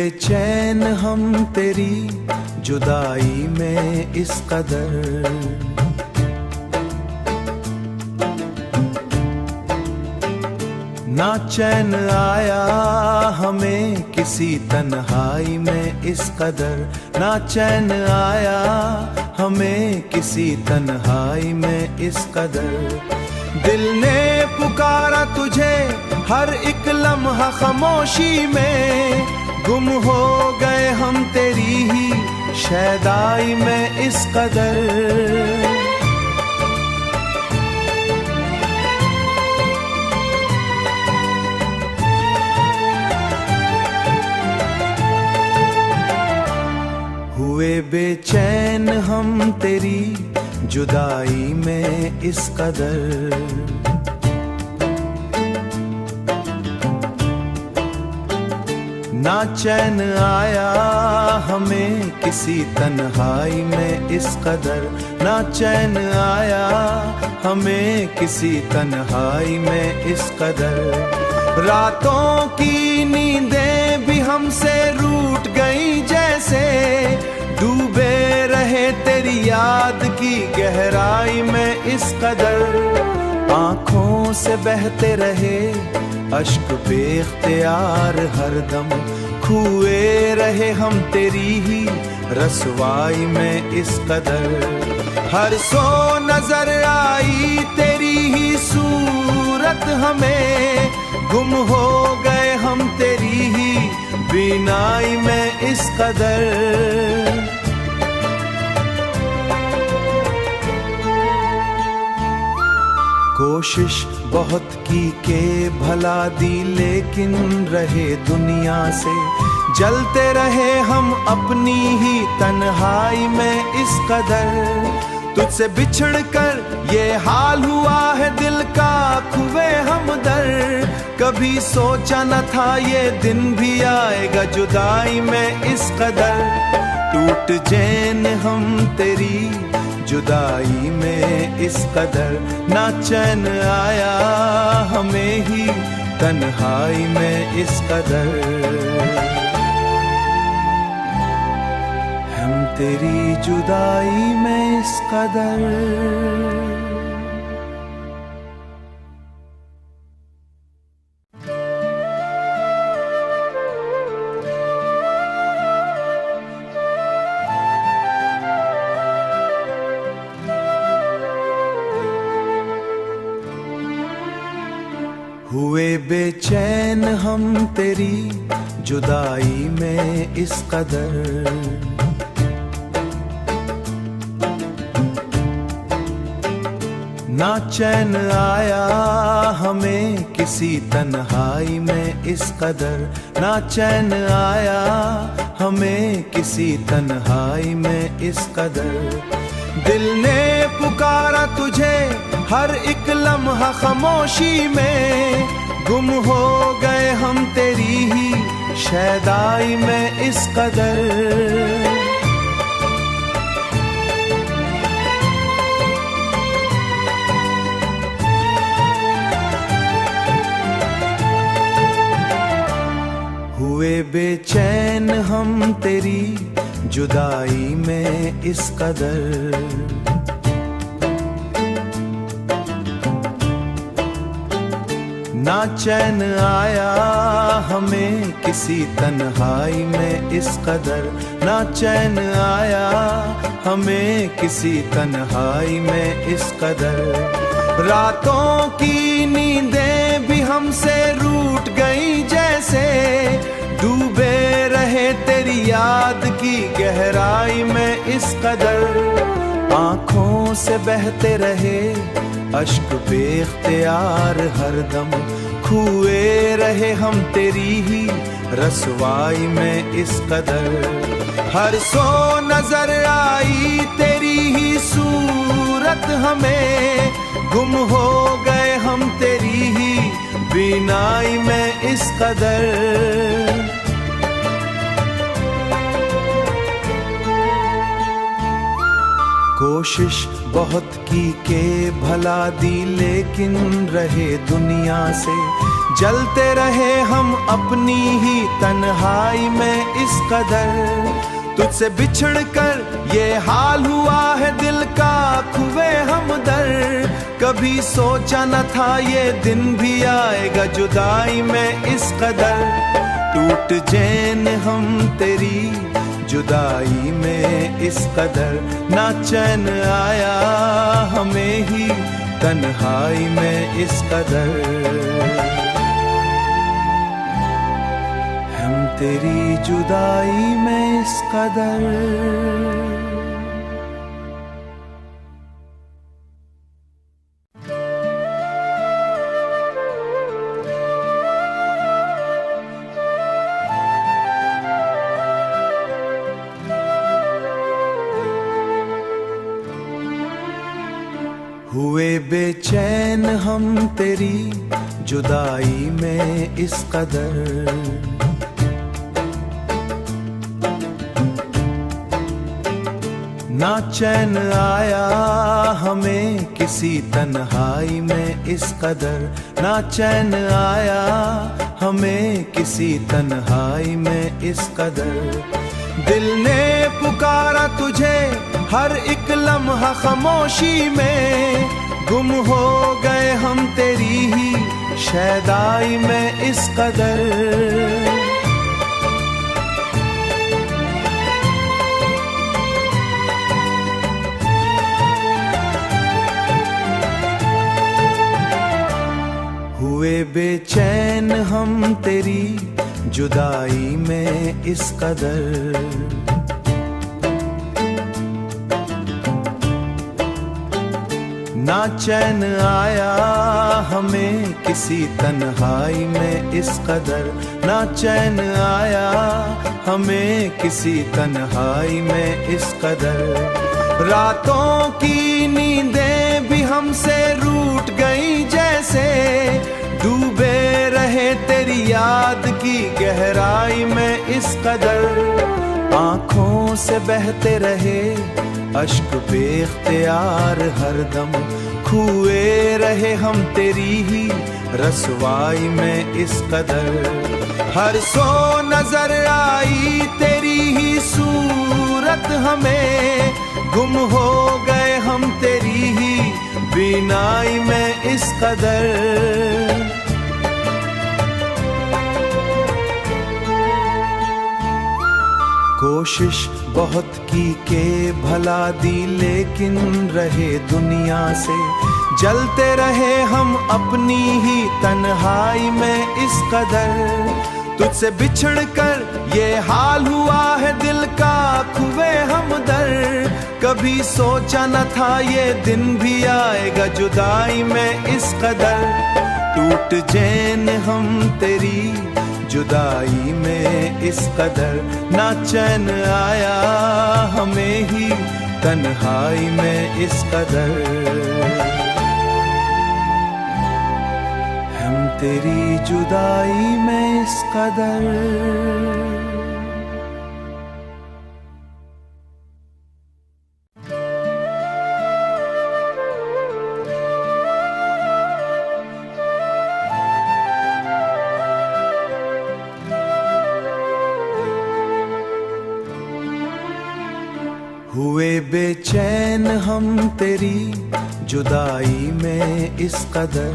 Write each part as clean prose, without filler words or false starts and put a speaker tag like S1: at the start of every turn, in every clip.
S1: बेचैन हम तेरी जुदाई में इस कदर, ना चैन आया हमें किसी तन्हाई में इस कदर, ना चैन आया हमें किसी तन्हाई में इस कदर। दिल ने पुकारा तुझे हर एक लम्हा खामोशी में, गुम हो गए हम तेरी ही शैदाई में इस कदर। हुए बेचैन हम तेरी जुदाई में इस कदर, ना चैन आया हमें किसी तन्हाई में इस कदर, ना चैन आया हमें किसी तन्हाई में इस कदर। रातों की नींदें भी हमसे रूठ गई जैसे, डूबे रहे तेरी याद की गहराई में इस कदर। आँखों से बहते रहे अश्क बेख्तियार हरदम, खोए रहे हम तेरी ही रसवाई में इस कदर। हर सो नजर आई तेरी ही सूरत हमें, गुम हो गए हम तेरी ही बीनाई में इस कदर। कोशिश बहुत की के भला दी, लेकिन रहे दुनिया से, जलते रहे हम अपनी ही तन्हाई में इस कदर। तुझसे बिछड़ कर ये हाल हुआ है दिल का खुवे हम दर, कभी सोचा न था ये दिन भी आएगा जुदाई में इस कदर। टूट चैन हम तेरी जुदाई में इस कदर, ना चैन आया हमें ही तन्हाई में इस कदर। हम तेरी जुदाई में इस कदर। हुए बेचैन हम तेरी जुदाई में इस कदर, ना चैन आया हमें किसी तन्हाई में इस कदर, ना चैन आया हमें किसी तन्हाई में इस कदर। दिल ने पुकारा तुझे हर एक लम्हा खामोशी में, गुम हो गए हम तेरी ही शैदाई में इस कदर। हुए बेचैन हम तेरी जुदाई में इस कदर, ना चैन आया हमें किसी तन्हाई में इस कदर, ना चैन आया हमें किसी तन्हाई में इस कदर। रातों की नींदें भी हमसे रूठ गई जैसे, डूबे रहे तेरी याद की गहराई में इस कदर। आँखों से बहते रहे अश्क बेख्तियार हरदम, खोए रहे हम तेरी ही रसवाई में इस कदर। हर सो नजर आई तेरी ही सूरत हमें, गुम हो गए हम तेरी ही बीनाई में इस कदर। कोशिश बहुत की के भला दी, लेकिन रहे दुनिया से, जलते रहे हम अपनी ही तन्हाई में इस कदर। तुझसे बिछड़ कर ये हाल हुआ है दिल का खुवे हमदर। कभी सोचा न था ये दिन भी आएगा जुदाई में इस कदर। टूट चैन हम तेरी जुदाई में इस कदर। ना चैन आया हमें ही तन्हाई में इस कदर। हम तेरी जुदाई में इस कदर। हुए बेचैन हम तेरी जुदाई में इस कदर। ना चैन आया हमें किसी तन्हाई में इस कदर। ना चैन आया हमें किसी तन्हाई में इस कदर। दिल ने पुकारा तुझे हर एक लम्हा खामोशी में। गुम हो गए हम तेरी ही शैदाई में इस कदर। हुए बेचैन हम तेरी जुदाई में इस कदर। ना चैन आया हमें किसी तन्हाई में इस कदर। ना चैन आया हमें किसी तन्हाई में इस कदर। रातों की नींदें भी हमसे रूठ गई जैसे। डूबे रहे तेरी याद की गहराई में इस कदर। आँखों से बहते रहे अश्क बेख्तियार हरदम। खोए रहे हम तेरी ही रसवाई में इस कदर। हर सो नजर आई तेरी ही सूरत हमें। गुम हो गए हम तेरी ही बीनाई में इस कदर। कोशिश बहुत की के भला दी लेकिन रहे दुनिया से। जलते रहे हम अपनी ही तन्हाई में इस कदर। तुझसे बिछड़ कर ये हाल हुआ है दिल का खुवे हमदर। कभी सोचा न था ये दिन भी आएगा जुदाई में इस कदर। टूट चैन हम तेरी जुदाई में इस कदर। ना चैन आया हमें ही तन्हाई में इस कदर। हम तेरी जुदाई में इस कदर। हुए बेचैन हम तेरी जुदाई में इस कदर।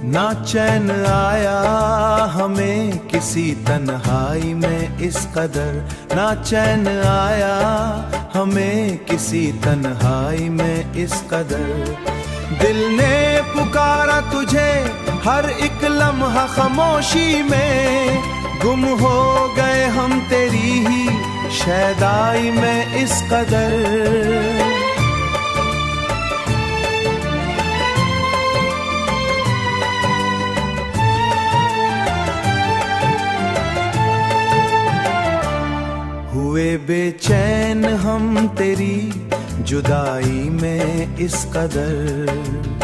S1: ना चैन आया हमें किसी तन्हाई में इस कदर। ना चैन आया हमें किसी तन्हाई में इस कदर। दिल ने पुकारा तुझे हर एक लम्हा खामोशी में। गुम हो गए हम तेरी ही शैदाई में इस कदर। हुए बेचैन हम तेरी जुदाई में इस कदर।